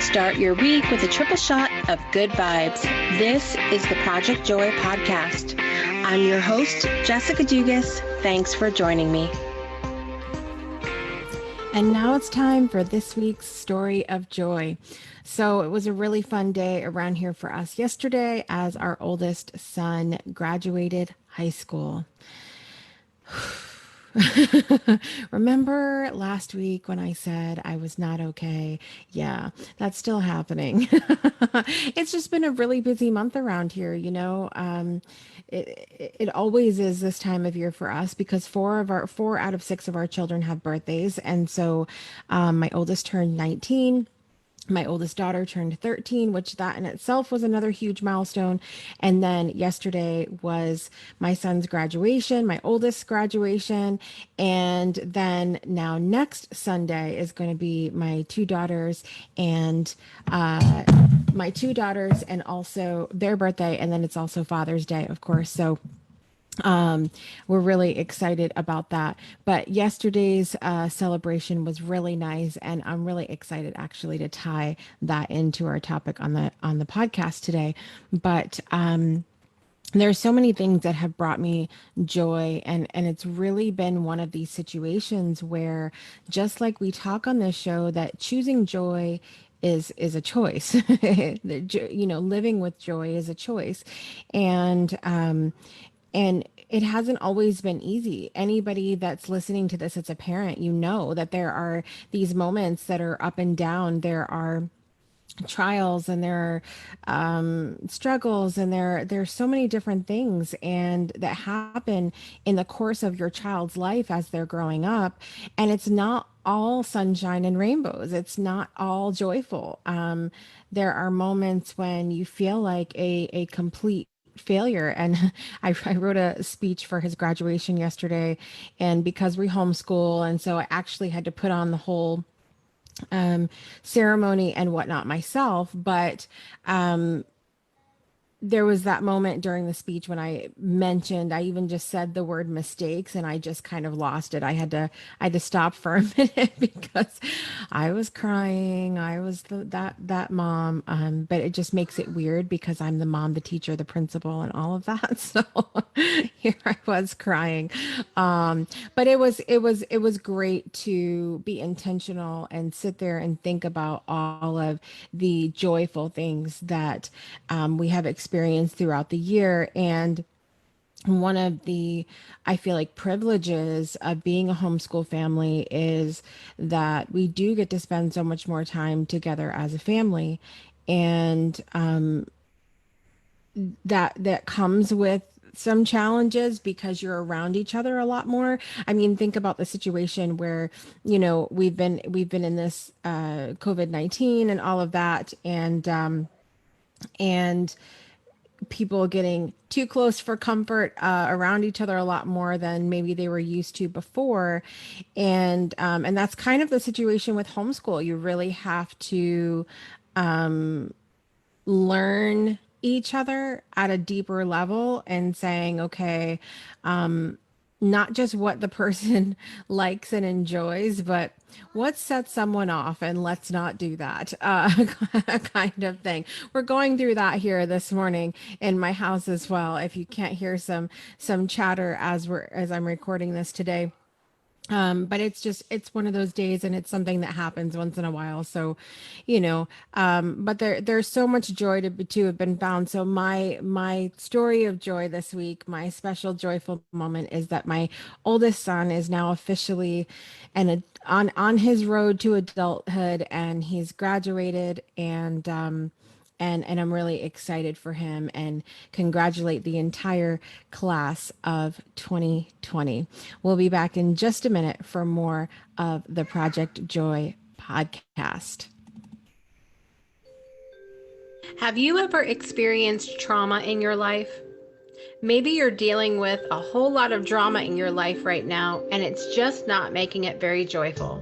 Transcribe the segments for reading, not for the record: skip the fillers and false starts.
Start your week with a triple shot of good vibes. This is the Project Joy podcast. I'm your host, Jessica Dugas. Thanks for joining me. And now it's time for this week's story of joy. So it was a really fun day around here for us yesterday as our oldest son graduated high school. Remember last week when I said I was not okay? Yeah, that's still happening. It's just been a really busy month around here, you know. It always is this time of year for us because four out of six of our children have birthdays, and so my oldest turned 19. My oldest daughter turned 13, which that in itself was another huge milestone. And then yesterday was my son's graduation, my oldest graduation. And then now next Sunday is going to be my two daughters and also their birthday. And then it's also Father's Day, of course. So we're really excited about that. But yesterday's celebration was really nice, and I'm really excited actually to tie that into our topic on the podcast today. But there's so many things that have brought me joy, and it's really been one of these situations where, just like we talk on this show, that choosing joy is a choice. Living with joy is a choice, and it hasn't always been easy. Anybody that's listening to this, it's a parent, you know that there are these moments that are up and down. There are trials and there are struggles, and there's so many different things and that happen in the course of your child's life as they're growing up. And it's not all sunshine and rainbows. It's not all joyful. There are moments when you feel like a complete failure. And I wrote a speech for his graduation yesterday, and because we homeschool, and so I actually had to put on the whole ceremony and whatnot myself. But there was that moment during the speech when I even just said the word mistakes, and I just kind of lost it. I had to stop for a minute because I was crying. I was that mom. But it just makes it weird because I'm the mom, the teacher, the principal, and all of that. So here I was crying. But it was great to be intentional and sit there and think about all of the joyful things that we have experienced throughout the year. And one of the, I feel like, privileges of being a homeschool family is that we do get to spend so much more time together as a family. And that comes with some challenges because you're around each other a lot more. I mean, think about the situation where, you know, we've been in this COVID-19 and all of that, and people getting too close for comfort around each other a lot more than maybe they were used to before. And that's kind of the situation with homeschool. You really have to learn each other at a deeper level and saying, okay, not just what the person likes and enjoys, but what sets someone off, and let's not do that kind of thing. We're going through that here this morning in my house as well. If you can't hear some chatter as I'm recording this today. But it's one of those days, and it's something that happens once in a while. So, you know, but there's so much joy to have been found. So my story of joy this week, my special joyful moment, is that my oldest son is now officially on his road to adulthood, and he's graduated, and I'm really excited for him and congratulate the entire class of 2020. We'll be back in just a minute for more of the Project Joy podcast. Have you ever experienced trauma in your life? Maybe you're dealing with a whole lot of drama in your life right now, and it's just not making it very joyful.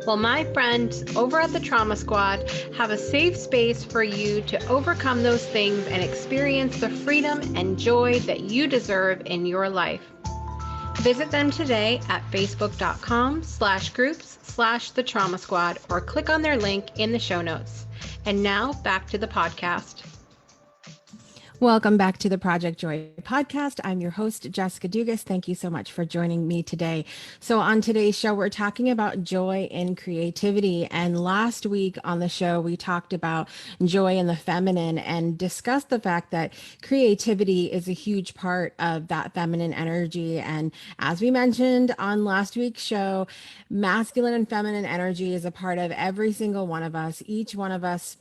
Well, my friends over at the Trauma Squad have a safe space for you to overcome those things and experience the freedom and joy that you deserve in your life. Visit them today at facebook.com/groups/the Trauma Squad, or click on their link in the show notes. And now back to the podcast. Welcome back to the Project Joy podcast. I'm your host, Jessica Dugas. Thank you so much for joining me today. So on today's show, we're talking about joy and creativity. And last week on the show, we talked about joy in the feminine and discussed the fact that creativity is a huge part of that feminine energy. And as we mentioned on last week's show, masculine and feminine energy is a part of every single one of us. Each one of us,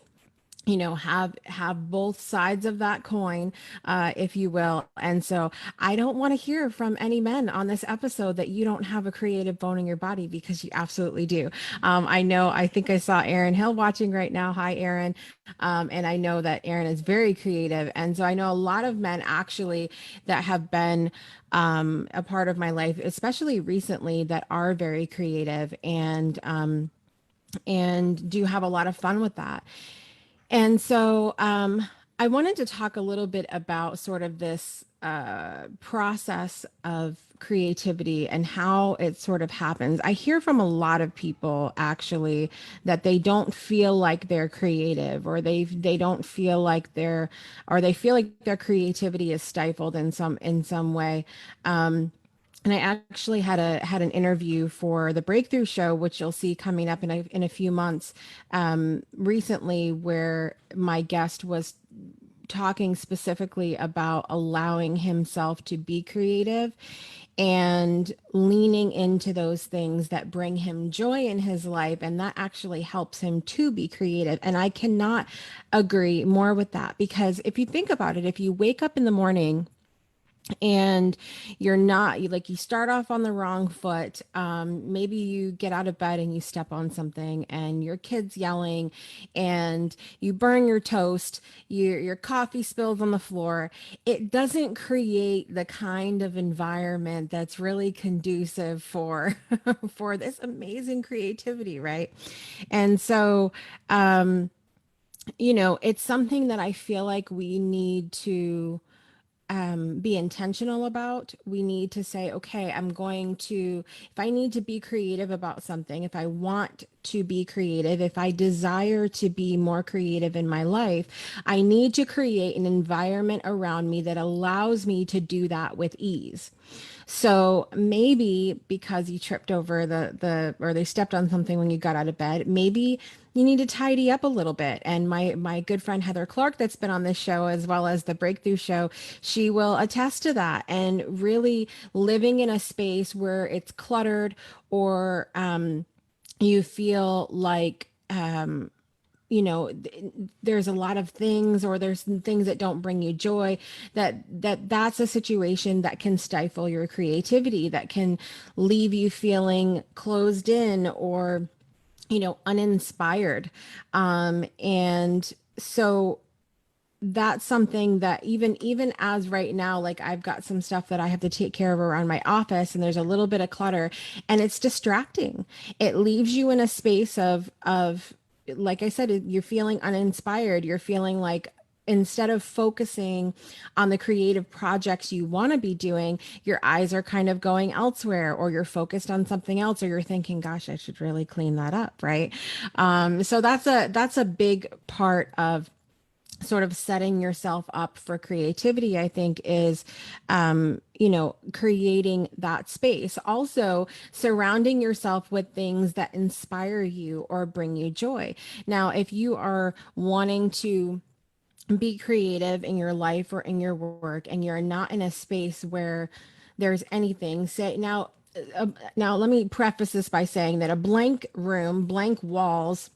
have both sides of that coin, if you will. And so I don't want to hear from any men on this episode that you don't have a creative bone in your body, because you absolutely do. I think I saw Aaron Hill watching right now. Hi, Aaron. And I know that Aaron is very creative. And so I know a lot of men actually that have been a part of my life, especially recently, that are very creative and do have a lot of fun with that. And so I wanted to talk a little bit about sort of this process of creativity and how it sort of happens. I hear from a lot of people actually that they don't feel like they're creative, or they don't feel like they feel like their creativity is stifled in some way. And I actually had an interview for the Breakthrough Show, which you'll see coming up in a few months, recently, where my guest was talking specifically about allowing himself to be creative and leaning into those things that bring him joy in his life, and that actually helps him to be creative. And I cannot agree more with that, because if you think about it, if you wake up in the morning and you start off on the wrong foot, maybe you get out of bed and you step on something and your kid's yelling and you burn your toast, your coffee spills on the floor. It doesn't create the kind of environment that's really conducive for for this amazing creativity, right? And so it's something that I feel like we need to be intentional about. We need to say, okay, if I need to be creative about something, if I want to be creative, if I desire to be more creative in my life, I need to create an environment around me that allows me to do that with ease. So maybe because you tripped over or they stepped on something when you got out of bed, maybe you need to tidy up a little bit. And my good friend Heather Clark, that's been on this show as well as the Breakthrough Show, she will attest to that. And really living in a space where it's cluttered, or you feel like there's a lot of things, or there's things that don't bring you joy, that's a situation that can stifle your creativity, that can leave you feeling closed in, or uninspired. And so that's something that even as right now, like I've got some stuff that I have to take care of around my office, and there's a little bit of clutter and it's distracting. It leaves you in a space of, like I said, you're feeling uninspired. You're feeling like, instead of focusing on the creative projects you want to be doing, your eyes are kind of going elsewhere, or you're focused on something else, or you're thinking, gosh, I should really clean that up, right? So that's a big part of sort of setting yourself up for creativity, I think, is creating that space. Also, surrounding yourself with things that inspire you or bring you joy. Now, if you are wanting to be creative in your life or in your work, and you're not in a space where there's anything, say now let me preface this by saying that a blank room, blank walls,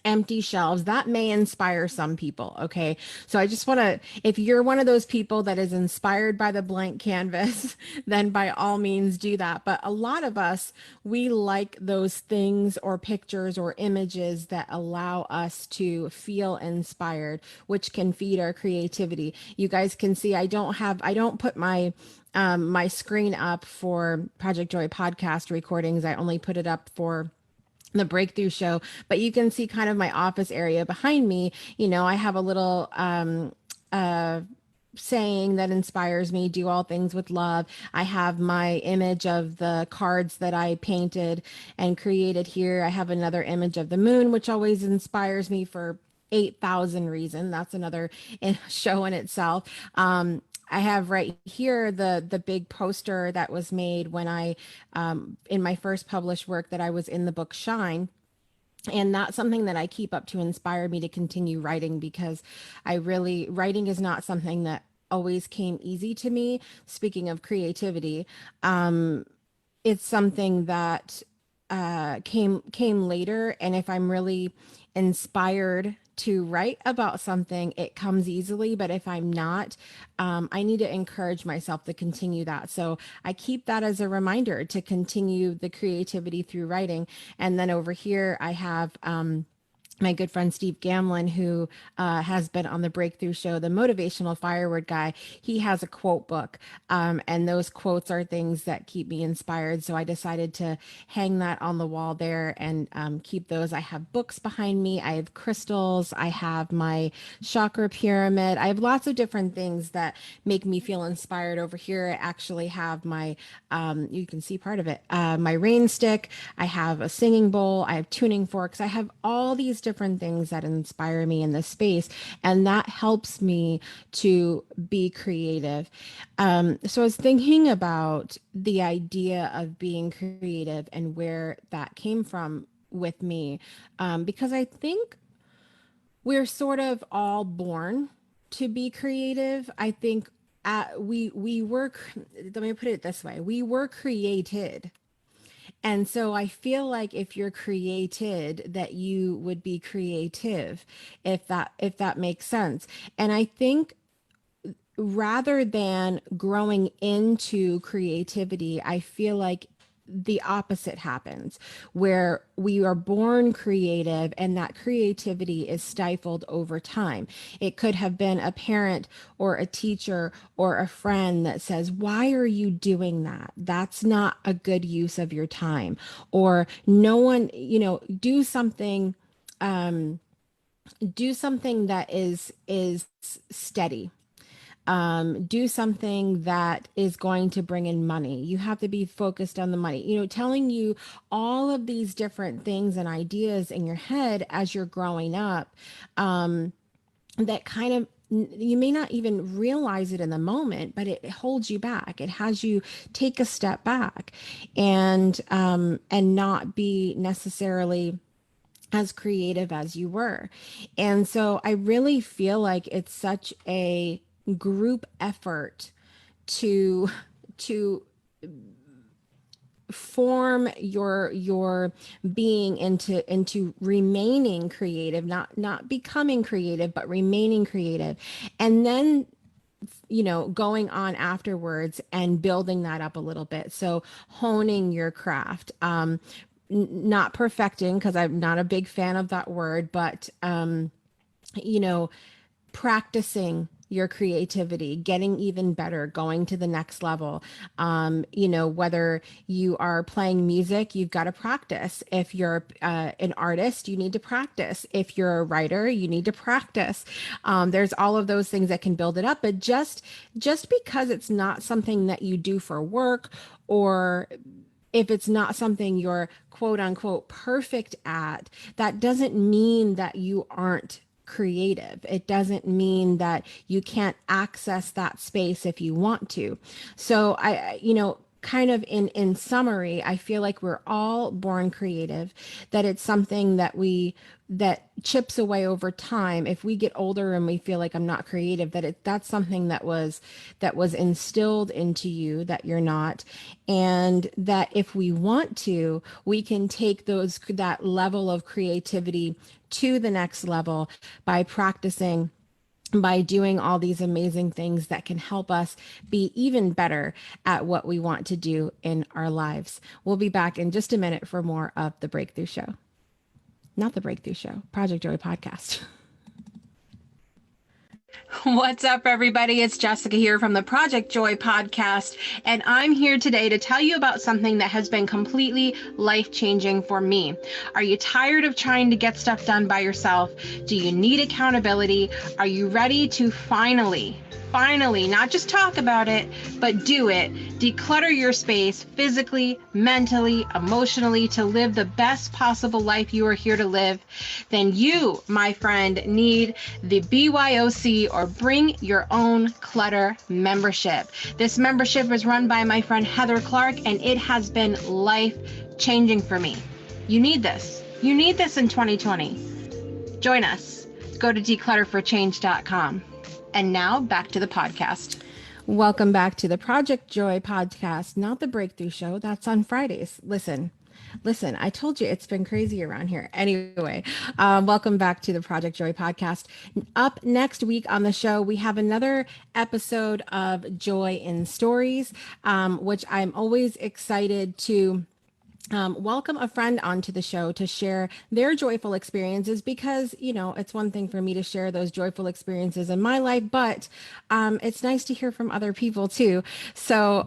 empty shelves, that may inspire some people. Okay. So I just want to, if you're one of those people that is inspired by the blank canvas, then by all means do that. But a lot of us, we like those things or pictures or images that allow us to feel inspired, which can feed our creativity. You guys can see, I don't put my screen up for Project Joy podcast recordings. I only put it up for the Breakthrough Show, but you can see kind of my office area behind me. I have a little saying that inspires me: do all things with love. I have my image of the cards that I painted and created here. I have another image of the moon, which always inspires me for 8,000 reasons. That's another show in itself. I have right here the big poster that was made when I in my first published work that I was in the book Shine. And that's something that I keep up to inspire me to continue writing, because writing is not something that always came easy to me. Speaking of creativity, it's something that came later, and if I'm really inspired to write about something, it comes easily. But if I'm not, I need to encourage myself to continue that. So I keep that as a reminder to continue the creativity through writing. And then over here I have my good friend Steve Gamlin, who has been on the Breakthrough Show, the motivational firewood guy. He has a quote book, and those quotes are things that keep me inspired. So I decided to hang that on the wall there and keep those. I have books behind me. I have crystals. I have my chakra pyramid. I have lots of different things that make me feel inspired. Over here, I actually have my, you can see part of it, my rain stick. I have a singing bowl. I have tuning forks. I have all these different things that inspire me in this space, and that helps me to be creative. So I was thinking about the idea of being creative and where that came from with me, because I think we're sort of all born to be creative. I think we were, let me put it this way, we were created. And so I feel like if you're created, that you would be creative, if that makes sense. And I think rather than growing into creativity, I feel like the opposite happens, where we are born creative and that creativity is stifled over time. It could have been a parent or a teacher or a friend that says, "Why are you doing that? That's not a good use of your time." Or no one, do something that is steady. Do something that is going to bring in money. You have to be focused on the money, telling you all of these different things and ideas in your head as you're growing up, that kind of, you may not even realize it in the moment, but it holds you back. It has you take a step back and not be necessarily as creative as you were. And so I really feel like it's such a group effort to to form your being into remaining creative, not becoming creative, but remaining creative. And then going on afterwards and building that up a little bit. So honing your craft, not perfecting, because I'm not a big fan of that word, but you know practicing your creativity, getting even better, going to the next level. Whether you are playing music, you've got to practice. If you're an artist, you need to practice. If you're a writer, you need to practice. There's all of those things that can build it up. But just because it's not something that you do for work, or if it's not something you're quote unquote perfect at, that doesn't mean that you aren't creative. It doesn't mean that you can't access that space if you want to. So kind of in summary, I feel like we're all born creative, that it's something that chips away over time. If we get older and we feel like I'm not creative, that's something that was instilled into you, that you're not. And that if we want to, we can take that level of creativity to the next level by practicing, by doing all these amazing things that can help us be even better at what we want to do in our lives. We'll be back in just a minute for more of The Breakthrough Show. Not The Breakthrough Show, Project Joy Podcast. What's up, everybody? It's Jessica here from the Project Joy Podcast, and I'm here today to tell you about something that has been completely life-changing for me. Are you tired of trying to get stuff done by yourself? Do you need accountability? Are you ready to finally finally not just talk about it, but do it. Declutter your space physically, mentally, emotionally to live the best possible life you are here to live. Then you, my friend, need the BYOC or Bring Your Own Clutter membership. This membership is run by my friend Heather Clark, and it has been life-changing for me. You need this. You need this in 2020. Join us. Go to declutterforchange.com. And now back to the podcast. Welcome back to the Project Joy podcast, not the Breakthrough Show. That's on Fridays. Listen, I told you it's been crazy around here. Anyway, welcome back to the Project Joy podcast. Up next week on the show, we have another episode of Joy in Stories, which I'm always excited to welcome a friend onto the show to share their joyful experiences, because, you know, it's one thing for me to share those joyful experiences in my life, but it's nice to hear from other people too. So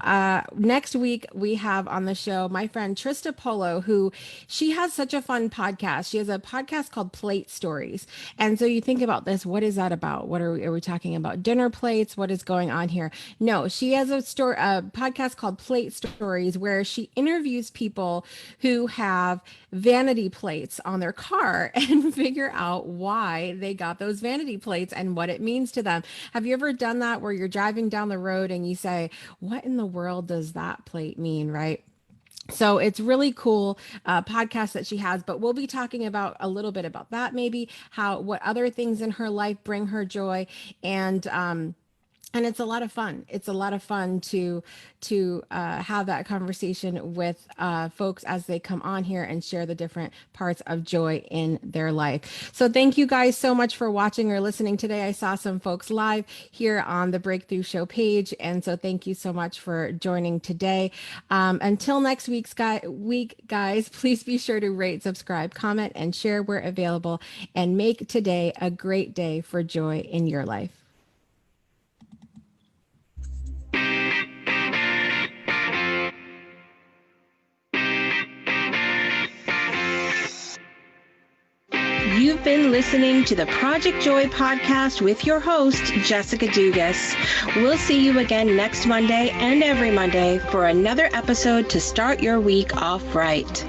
next week we have on the show my friend Trista Polo, who she has such a fun podcast. She has a podcast called Plate Stories. And so you think about this, what is that about? What are we talking about? Dinner plates? What is going on here? No, she has a podcast called Plate Stories, where she interviews people who have vanity plates on their car and figure out why they got those vanity plates and what it means to them. Have you ever done that, where you're driving down the road and you say, what in the world does that plate mean, right? So it's really cool podcast that she has, but we'll be talking about a little bit about that, maybe what other things in her life bring her joy. And it's a lot of fun. It's a lot of fun to have that conversation with folks as they come on here and share the different parts of joy in their life. So thank you guys so much for watching or listening today. I saw some folks live here on the Breakthrough Show page. And so thank you so much for joining today. Until next week, guys, please be sure to rate, subscribe, comment, and share where available, and make today a great day for joy in your life. You've been listening to the Project Joy podcast with your host, Jessica Dugas. We'll see you again next Monday and every Monday for another episode to start your week off right.